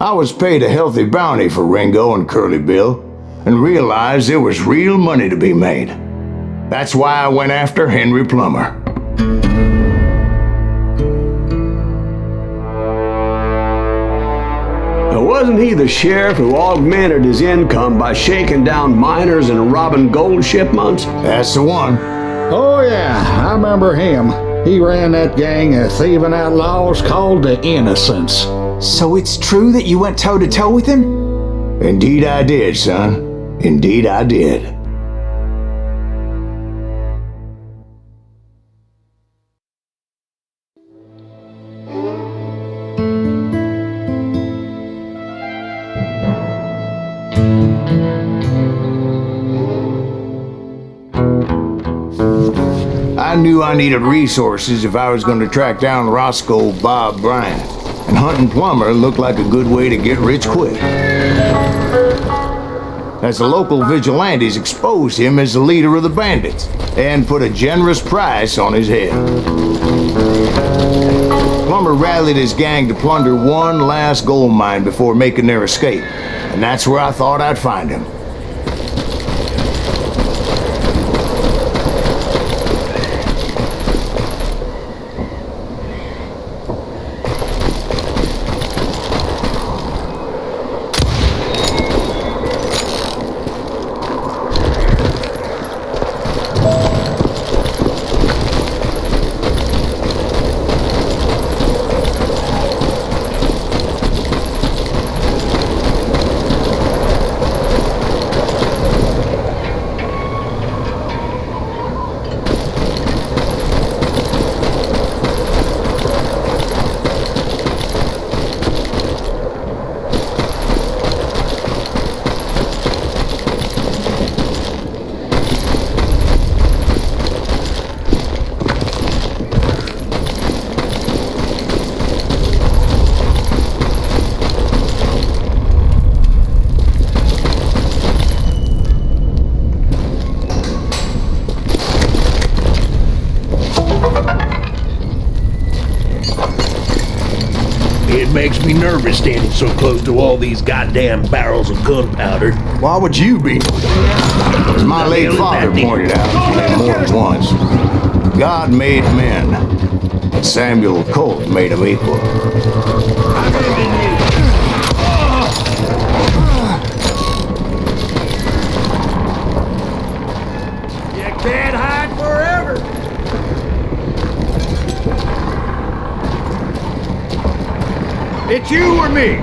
I was paid a healthy bounty for Ringo and Curly Bill, and realized there was real money to be made. That's why I went after Henry Plummer. Wasn't he the sheriff who augmented his income by shaking down miners and robbing gold shipments? That's the one. Oh yeah, I remember him. He ran that gang of thieving outlaws called the Innocents. So it's true that you went toe-to-toe with him? Indeed I did, son. Indeed I did. I knew I needed resources if I was going to track down Roscoe Bob Bryant, and hunting Plummer looked like a good way to get rich quick. As the local vigilantes exposed him as the leader of the bandits, and put a generous price on his head. Plummer rallied his gang to plunder one last gold mine before making their escape, and that's where I thought I'd find him. It makes me nervous standing so close to all these goddamn barrels of gunpowder. Why would you be? As my late father pointed out more than once, God made men, but Samuel Colt made them equal. You can't hide forever. It's you or me.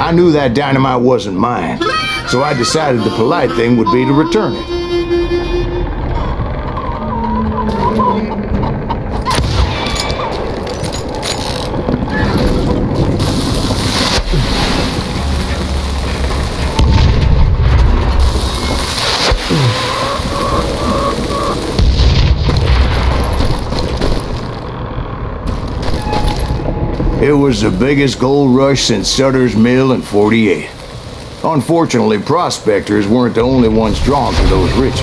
I knew that dynamite wasn't mine, so I decided the polite thing would be to return it. It was the biggest gold rush since Sutter's Mill in '48. Unfortunately, prospectors weren't the only ones drawn to those riches.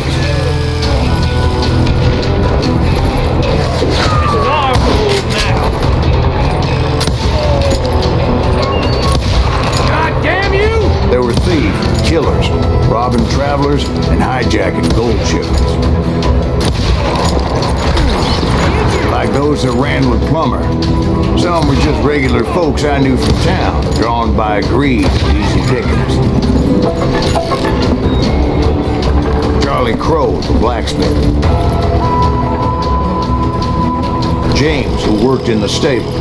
God damn you! There were thieves, killers, robbing travelers, and hijacking gold shipments. Like those that ran with Plummer. Some were just regular folks I knew from town, drawn by greed and easy pickings. Charlie Crow, the blacksmith. James, who worked in the stable.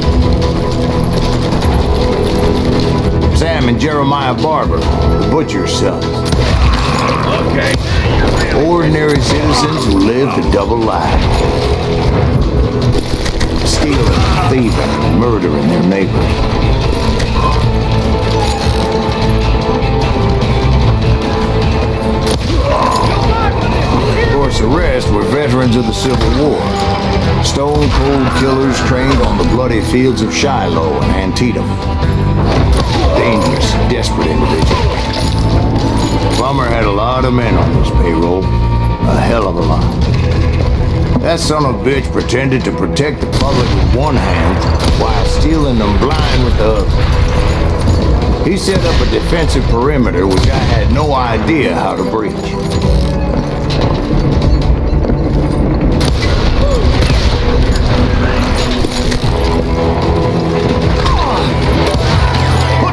Sam and Jeremiah Barber, the butcher's sons. Okay. Ordinary citizens who lived a double life. Stealing, thieving, murdering their neighbors. Of course, the rest were veterans of the Civil War. Stone-cold killers trained on the bloody fields of Shiloh and Antietam. Dangerous, desperate individuals. Plummer had a lot of men on his payroll. A hell of a lot. That son of a bitch pretended to protect the public with one hand while stealing them blind with the other. He set up a defensive perimeter which I had no idea how to breach.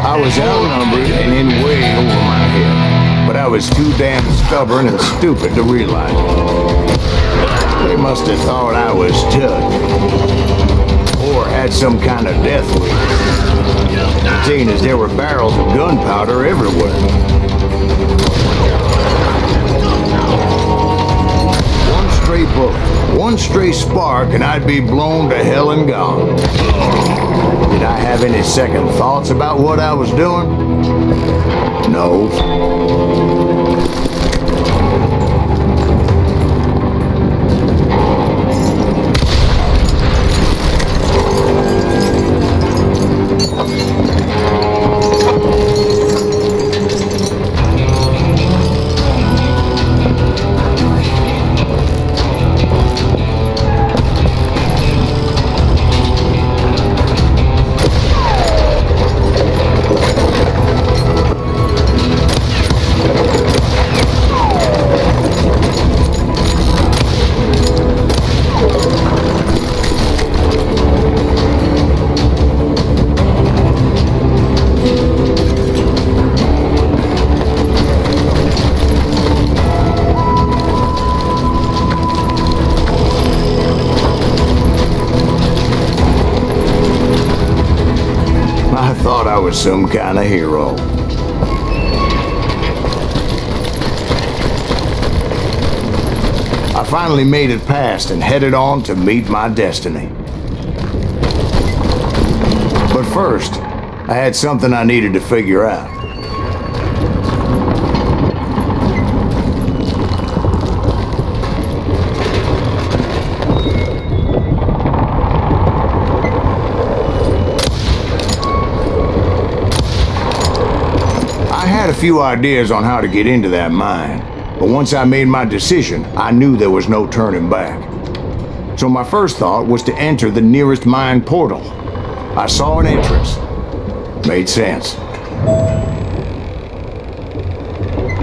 I was outnumbered and in way over my head, but I was too damn stubborn and stupid to realize it. They must have thought I was tough, or had some kind of death wish, seeing as there were barrels of gunpowder everywhere. One stray bullet, one stray spark, and I'd be blown to hell and gone. Did I have any second thoughts about what I was doing? No. I was some kind of hero. I finally made it past and headed on to meet my destiny. But first, I had something I needed to figure out. A few ideas on how to get into that mine, but once I made my decision, I knew there was no turning back. So my first thought was to enter the nearest mine portal. I saw an entrance. Made sense.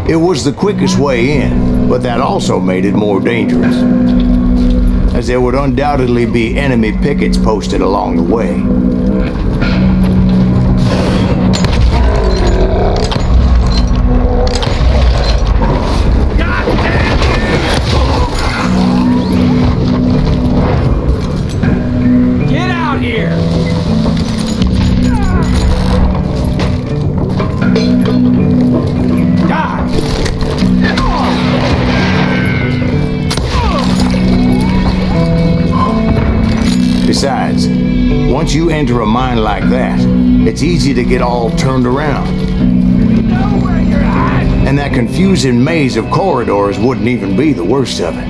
It was the quickest way in, but that also made it more dangerous, as there would undoubtedly be enemy pickets posted along the way. Once you enter a mine like that, it's easy to get all turned around. We know where you're hiding. And that confusing maze of corridors wouldn't even be the worst of it.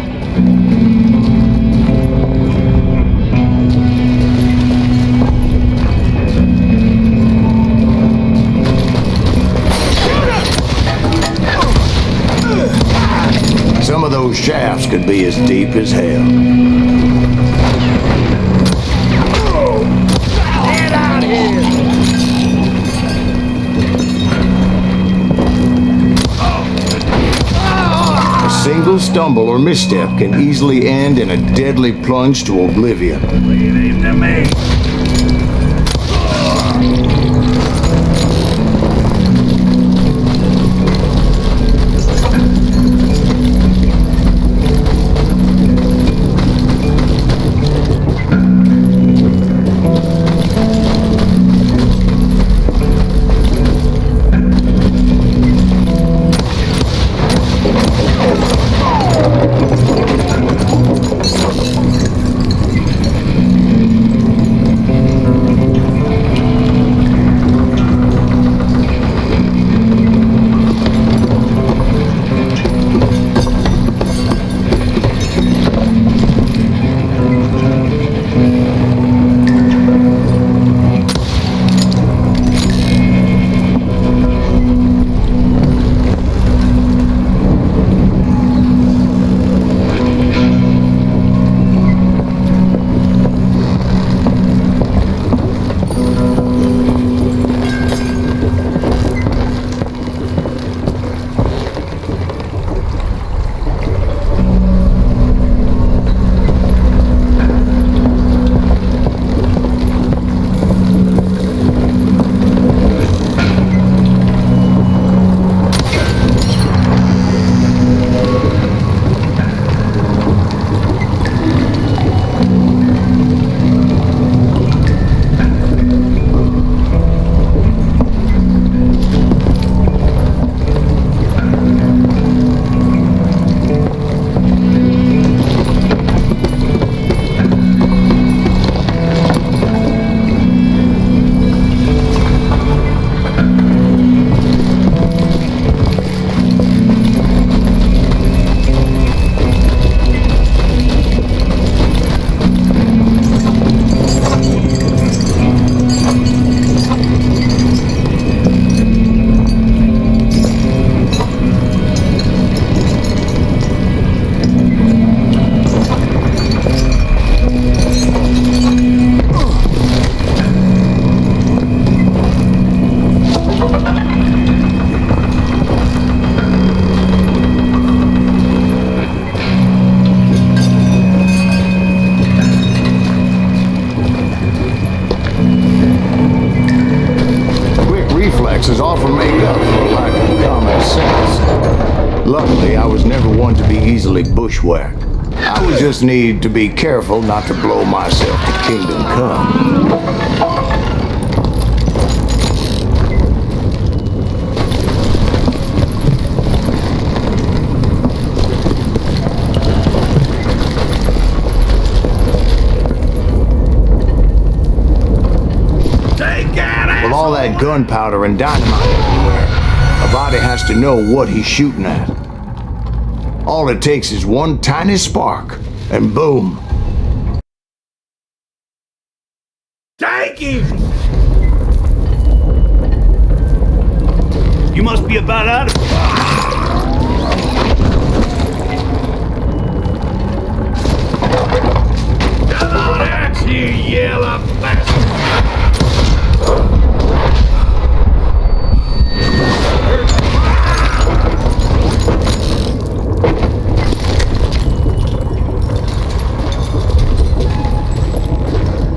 Some of those shafts could be as deep as hell. Get out of here. A single stumble or misstep can easily end in a deadly plunge to oblivion. Leave him to me. Reflexes often make up for a lack of common sense. Luckily, I was never one to be easily bushwhacked. I would just need to be careful not to blow myself to kingdom come. With all that gunpowder and dynamite everywhere, a body has to know what he's shooting at. All it takes is one tiny spark, and boom. Take him! You must be about out of... Come on out, you yellow bastard!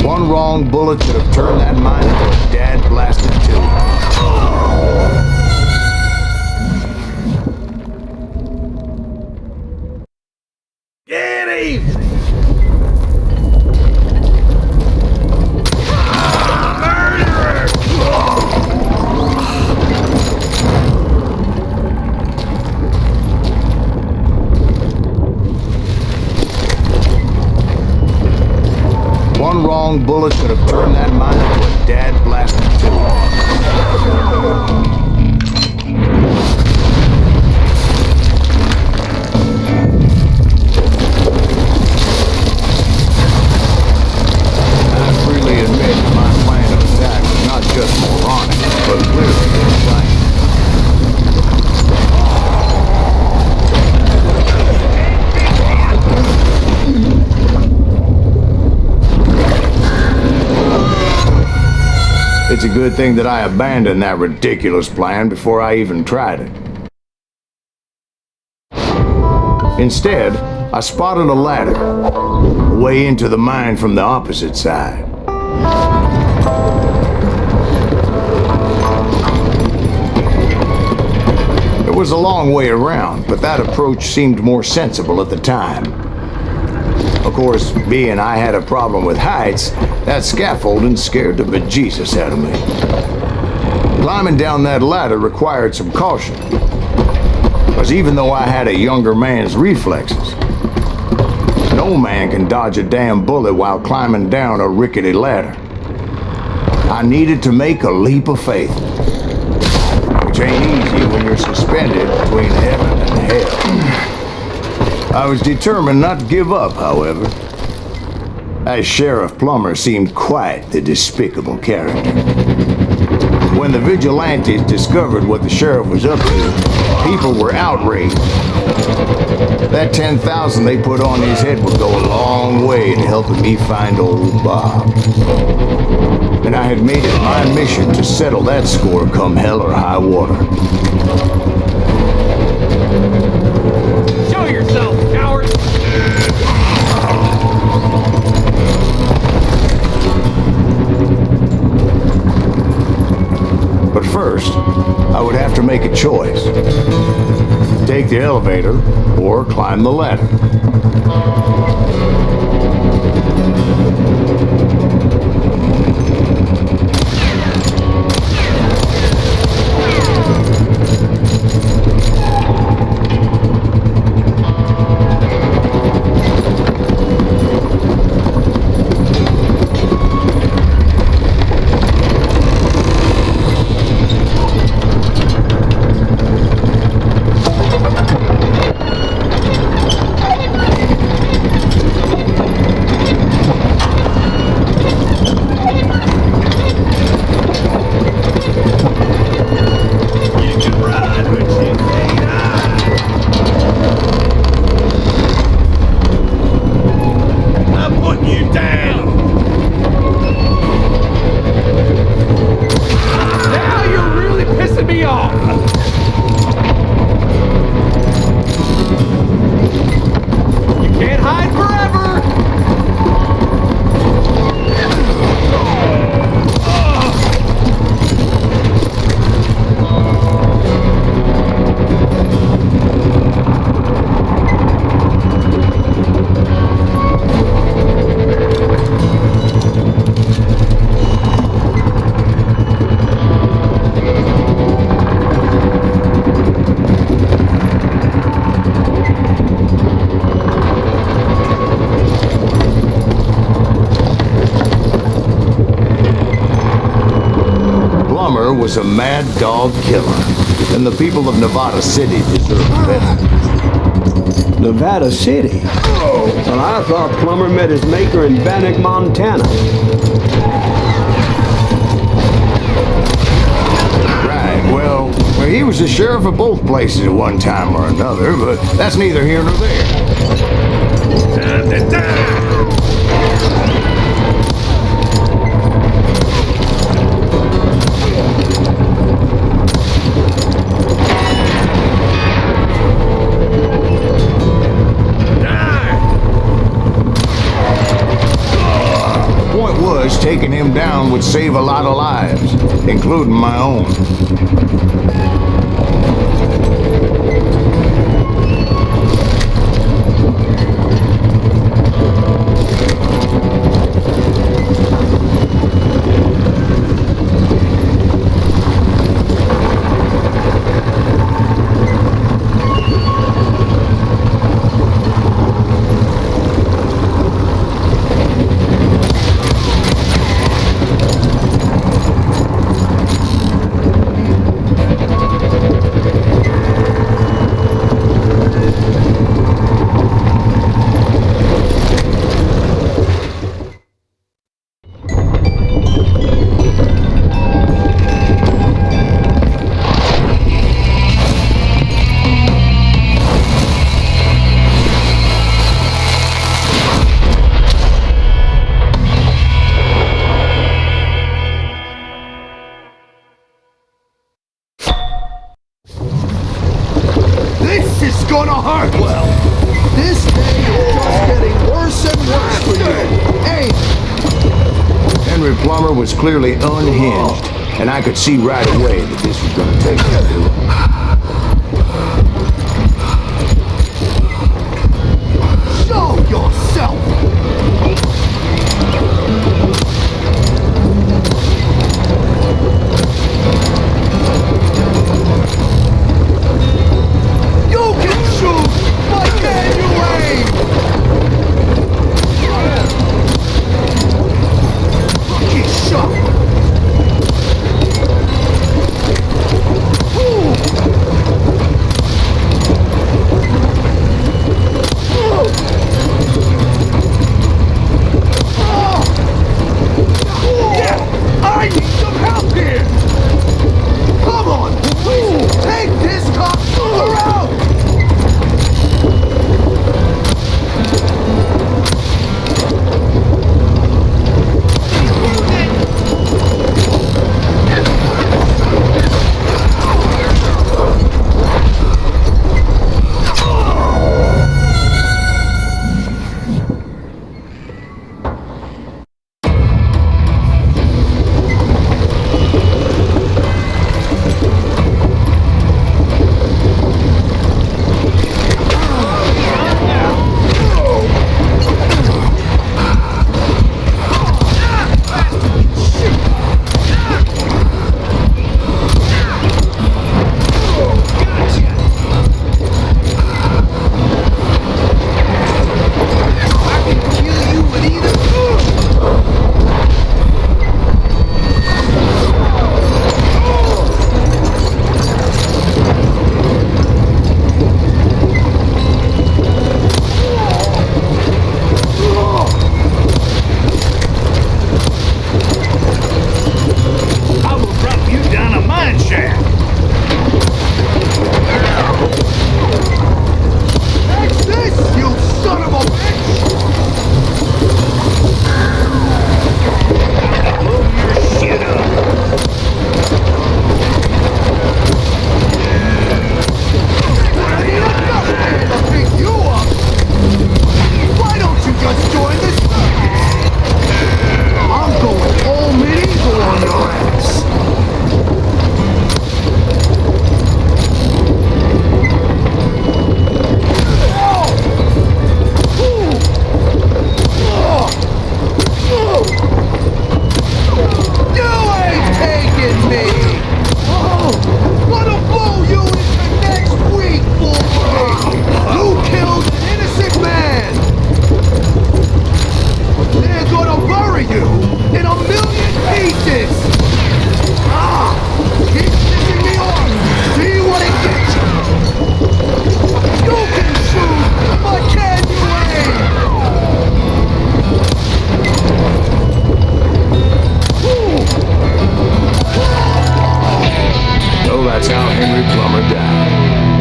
One wrong bullet could have turned that mine into a dad-blasted tube. Get him! Murderer! One wrong bullet could have turned that mine into a dad-blasted tube. I freely admit that my plan of attack was not just moronic, but clearly insane. It's a good thing that I abandoned that ridiculous plan before I even tried it. Instead, I spotted a ladder, a way into the mine from the opposite side. It was a long way around, but that approach seemed more sensible at the time. Of course, being I had a problem with heights, that scaffolding scared the bejesus out of me. Climbing down that ladder required some caution, because even though I had a younger man's reflexes, no man can dodge a damn bullet while climbing down a rickety ladder. I needed to make a leap of faith, which ain't easy when you're suspended between heaven and hell. I was determined not to give up, however. As Sheriff Plummer seemed quite the despicable character. When the vigilantes discovered what the sheriff was up to, people were outraged. That 10,000 they put on his head would go a long way in helping me find old Bob. And I had made it my mission to settle that score come hell or high water. Show yourself, coward! But first, I would have to make a choice. Take the elevator or climb the ladder. Was a mad dog killer, and the people of Nevada City deserved better. Nevada City? Well, I thought Plummer met his maker in Bannock, Montana. Right, well, he was the sheriff of both places at one time or another, but that's neither here nor there. Time to die! Taking him down would save a lot of lives, including my own. Plumber was clearly unhinged, and I could see right away that this was going to take some doing. Show yourself! You can shoot! Why can't you aim? Get shot! I need some help here! Come on, please take this cocksucker out!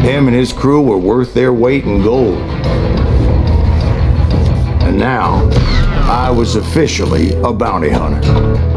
Him and his crew were worth their weight in gold. And now, I was officially a bounty hunter.